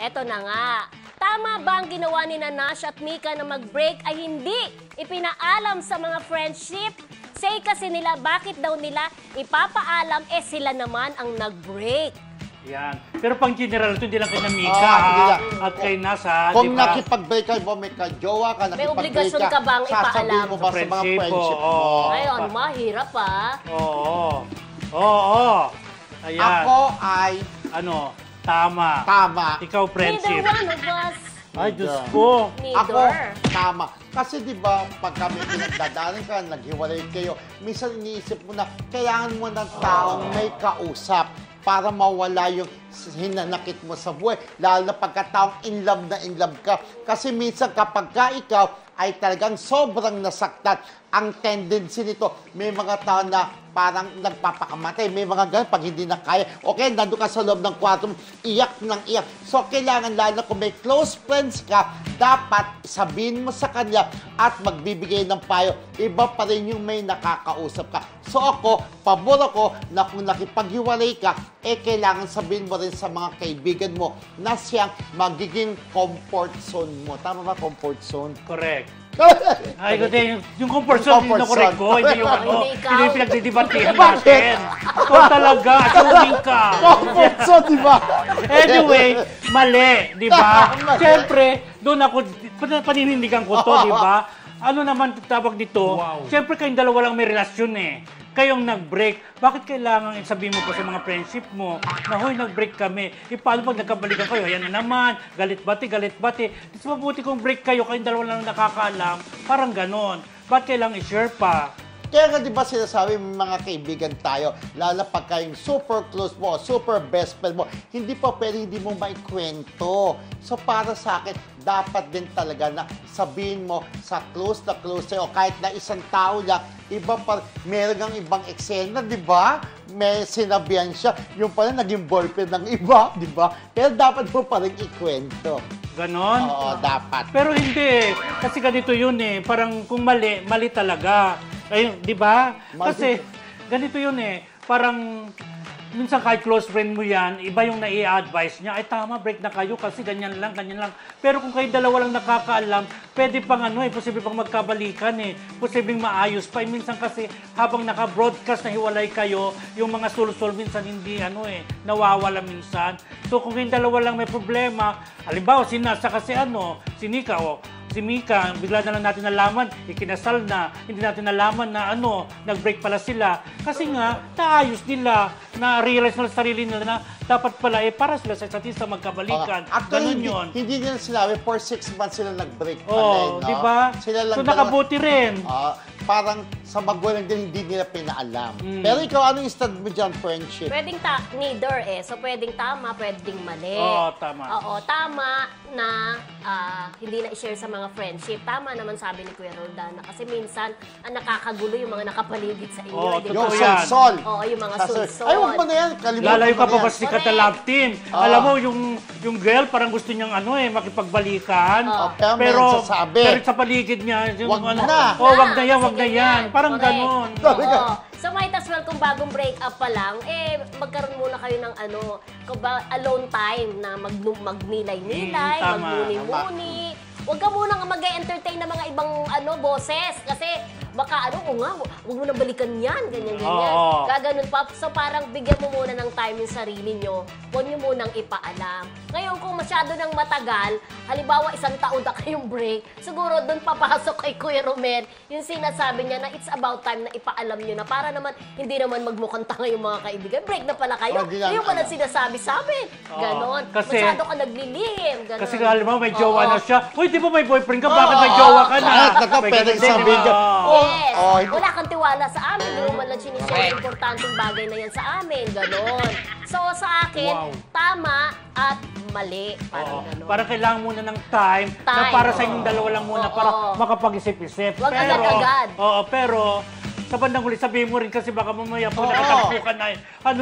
Eto na nga. Tama ba ang ginawa ni Nash at Mika na mag-break ay hindi ipinaalam sa mga friendship? Say kasi nila, bakit daw nila ipapaalam, sila naman ang nag-break. Yan. Pero pang general ito, hindi lang kay Mika at kay Nash, Kung nakipag-break ka, may ka-jowa ka, may nakipag-break obligasyon ka bang ipaalam? sasabihin mo ba sa mga friendship mo? Ayun, mahirap Oo. Ayan. Ako ay... Ano? Tama. Tama. Ikaw, friendship. Neither one of us. Ay, Diyos ko. Ako, tama. Kasi di ba, pag kami pinagdadaanan ka, naghiwalay kayo, minsan iniisip mo na, kailangan mo ng taong may kausap para mawala yung hinanakit mo sa buhay. Lalo na pagkataong in love ka. Kasi minsan kapag ka ikaw ay talagang sobrang nasaktan, ang tendency nito, may mga tao na parang nagpapakamatay. May mga ganun, pag hindi na kaya. Okay, nandun ka sa loob ng kwarto, iyak ng iyak. So, kailangan, lalo kung may close friends ka, dapat sabihin mo sa kanya at magbibigay ng payo. Iba pa rin yung may nakakausap ka. So, ako, pabor ako na kung nakipaghiwalay ka, kailangan sabihin mo rin sa mga kaibigan mo na siyang magiging comfort zone mo. Tama ba, comfort zone? Correct. Ay, kundi, yung comfort zone, hindi na-correct ko. Hindi yung hindi yung pinagdidibatehan natin. Ito talaga, assuming ka. Comfort zone, di ba? Anyway, mali, di ba? Siyempre, doon ako, paninindigan ko to, di ba? Ano naman tawag dito? Siyempre, kayong dalawa lang may relasyon eh. Kayong nag-break, bakit kailangan sabihin mo pa sa mga friendship mo na, hoy, nag-break kami. Paano pag nagkabalikan kayo? Ayan na naman, galit-bati. Mas mabuti kung break kayo, kayong dalawa lang nakakaalam. Parang ganon. Bakit kailangan i-share pa? Kaya nga di ba sinasabi may mga kaibigan tayo, lalo na pagka yung super close mo, super best friend mo, hindi pa pwede hindi mo maikwento. So para sa akin, dapat din talaga na sabihin mo sa close sa'yo, kahit na isang tao lang, iba pa, meron ng ibang eksena, di ba? May sinabihan siya, yung pala naging boyfriend ng iba, di ba? Pero dapat mo pa rin ikwento. Ganon? Oo, dapat. Pero hindi. Kasi ganito yun eh. Parang kung mali, mali talaga. Ayun, di ba? Kasi ganito yun eh. Parang minsan kahit close friend mo yan, iba yung nai-advise niya, ay tama, break na kayo kasi ganyan lang. Pero kung kayo dalawa lang nakakaalam, pwede pang posible pang magkabalikan eh. Posibleng maayos pa. Minsan kasi habang naka-broadcast na hiwalay kayo, yung mga sul-sul minsan hindi nawawala minsan. So kung kayong dalawa lang may problema, halimbawa si Nasa kasi si Nika si Mika, bigla na lang natin nalaman, ikinasal na, hindi natin nalaman na nag-break pala sila. Kasi nga, naayos nila, na-realize na sa sarili nila na dapat pala para sila sa isa't isa magkabalikan. Ganun yun. Hindi nila sinabi, for 6 months sila nag-break pala. Oo, di ba? So nakabuti rin. Parang sa magulang din, hindi nila pinaalam. Pero ikaw, anong stand mo dyan, friendship? Pwedeng neither So pwedeng tama, pwedeng mali. Oo, tama. Oo, tama na hindi na i-share sa mga friendship. Tama naman sabi ni Kuya Roldan. Kasi minsan, nakakagulo yung mga nakapaligid sa inyo. Oo, di totoo ba? yan. Sol. Oo, yung mga sul-sol. Ay, huwag mo na yan. Kalimutan Lalayo ka mo pa na ba yan. sikat na love team? Alam mo, yung girl parang gusto niyang makipagbalikan. Pero sasabi. Pero sa paligid niya, Wag na. wag na yan. Sige, Parang correct. ganon. Oo. So might as well kung bagong break up pa lang, magkaroon muna kayo ng alone time na magnilay-nilay, Tama. magmuni-muni. Huwag ka munang mag-entertain ng mga ibang boses kasi baka huwag mo na balikan yan, ganyan. Oo. Gaganon pa. So parang bigyan mo muna ng time yung sarili nyo, huwag nyo munang ipaalam. Ngayon kung masyado nang matagal, halimbawa 1 taon na kayong break, siguro doon papasok kay Kuya Romer, yung sinasabi niya na it's about time na ipaalam nyo na para naman hindi naman magmukhang tanga yung mga kaibigan. Break na pala kayo. Yung pala sinasabi sa amin. Ganon. Masyado ka naglilihim. Ganon. Kasi halimbawa may jowa na siya. Uy, di ba may boyfriend ka? Bakit may jowa ka na? Pwede sabihin ka. Yes. Wala kang tiwala sa amin. Hindi mo man lang sinishare yung importanteng bagay na yan sa amin. Ganon. So, sa akin, tama at mali. Parang ganon. Parang kailangan muna ng time na para sa inyong dalawa lang muna para makapag-isip-isip. Huwag agad-agad. Pero sa bandang huli, sabihin mo rin kasi baka mamaya po nakatagpukan na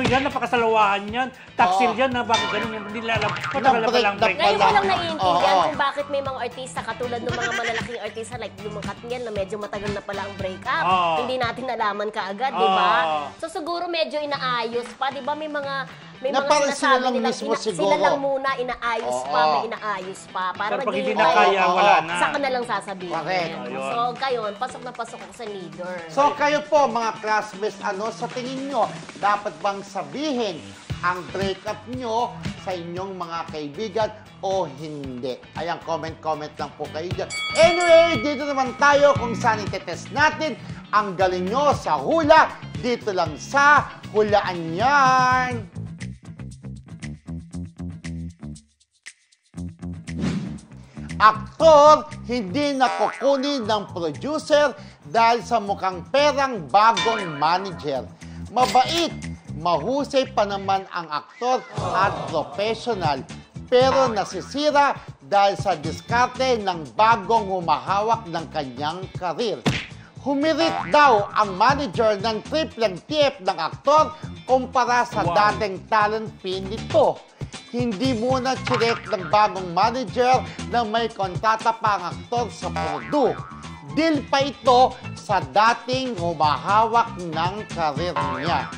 yan, napakasalawahan yan, taksil yan, bakit ganun yung hindi alam. Matagal na palang break. Ngayon ko lang naiintindihan kung bakit may mga artista, katulad ng mga malalaking artista like Lumakat yan, na medyo matagal na pala ang breakup. Hindi natin nalaman kaagad, di ba? So siguro medyo inaayos pa, di ba? May mga may Na mga parang sila sinasabi lang nilang mismo siguro. sila lang muna inaayos pa, Oo. may inaayos pa. Para Pero pag hindi mo na kaya, Oo. wala na. saka na lang sasabihin. Correct. Ayun. So, kayo, pasok na pasok ako sa leader. So kayo po mga classmates, ano sa tingin nyo, dapat bang sabihin ang breakup nyo sa inyong mga kaibigan o hindi? Ayan, comment lang po kayo dyan. Anyway, dito naman tayo kung saan itetest natin ang galing nyo sa hula. Dito lang sa Hulaan Yan! Aktor, hindi nakukunin ng producer dahil sa mukhang perang bagong manager. Mabait, mahusay pa naman ang aktor at professional. Pero nasisira dahil sa diskarte ng bagong humahawak ng kanyang karir. Humirit daw ang manager ng tripleng TF ng aktor kumpara sa dating talent pin nito. Hindi muna chinek ng bagong manager na may kontrata pa ang aktor sa Purdue. Deal pa ito sa dating humahawak ng karir niya.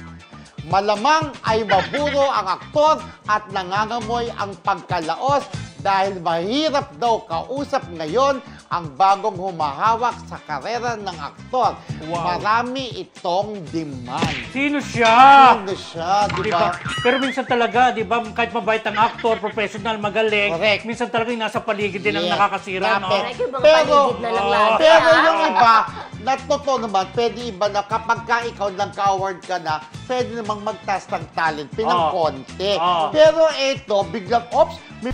Malamang ay maburo ang aktor at nangangamoy ang pagkalaos dahil mahirap daw kausap ngayon ang bagong humahawak sa karera ng aktor. Wow. Marami itong demand. Sino siya? Ano siya, di Diba? ba? Pero minsan talaga, di ba, kahit mabait ang actor, professional, magaling, Correct. minsan talaga yung nasa paligid din ang Yes. nakakasira, no? Dapat. Ay, yung mga Pero- paligid na lang lagi. Pero ah. yung iba, na totoo naman, pwede iba na kapag ka ikaw nagka-award ka na, pwede namang magtaas ng talent, pinang Oo. konti. Oo. Pero ito, biglang, oops, may